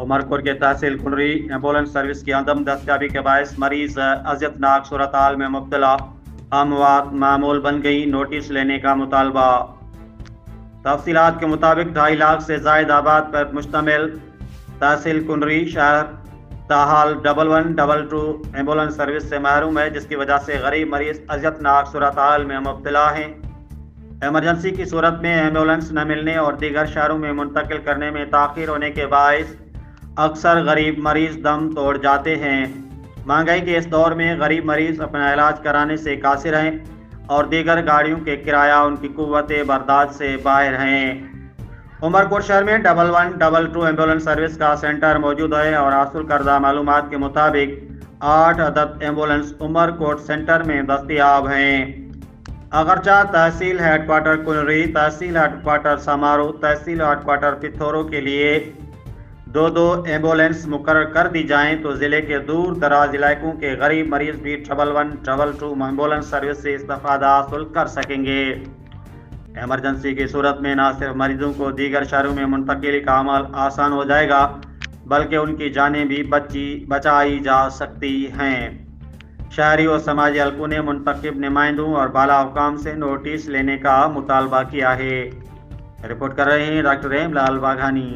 उमरकोट के तहसील कुनरी ambulance service की अदम दस्तयाबी के बायस मरीज अजियतनाक सूरत हाल में मुब्तला, अमवात मामूल बन गई, नोटिस लेने का मुतालबा। तफसीलात के मुताबिक 2.5 लाख से जायद आबाद पर मुश्तमिल तहसील कुनरी शहर ताहाल 1122 एम्बुलेंस सर्विस से महरूम है, जिसकी वजह से गरीब मरीज अजियतनाक सूरत हाल में मुब्तला हैं। एमरजेंसी की सूरत में एम्बुलेंस न मिलने और दीगर शहरों में मुंतकिल करने में ताख़ीर होने के बायस अक्सर गरीब मरीज दम तोड़ जाते हैं। महंगाई के इस दौर में गरीब मरीज अपना इलाज कराने से कासिर हैं और दीगर गाड़ियों के किराया उनकी कुव्वत बर्दाश्त से बाहर हैं। उमरकोट शहर में 1122 एम्बुलेंस सर्विस का सेंटर मौजूद है और हासिल करदा मालूमात के मुताबिक 8 अदद एम्बुलेंस उमरकोट सेंटर में दस्तयाब हैं। अगरचा तहसील हेडक्वार्टर कुनरी, तहसील हेडक्वार्टर समारो, तहसील हेडक्वार्टर पिथौरो के लिए 2-2 एम्बुलेंस मुकर्रर कर दी जाएं तो ज़िले के दूर दराज इलाकों के गरीब मरीज भी 1122 एम्बुलेंस सर्विस से इस्तेफादा हासिल कर सकेंगे। एमरजेंसी की सूरत में न सिर्फ मरीजों को दीगर शहरों में मुंतकिली का अमल आसान हो जाएगा, बल्कि उनकी जानें भी बचाई जा सकती हैं। शहरी और समाजी हलकों ने मुंतखब नुमाइंदों और बाला हुकाम से नोटिस लेने का मुतालबा किया है। रिपोर्ट कर रहे हैं डॉक्टर हेमलाल बाघानी।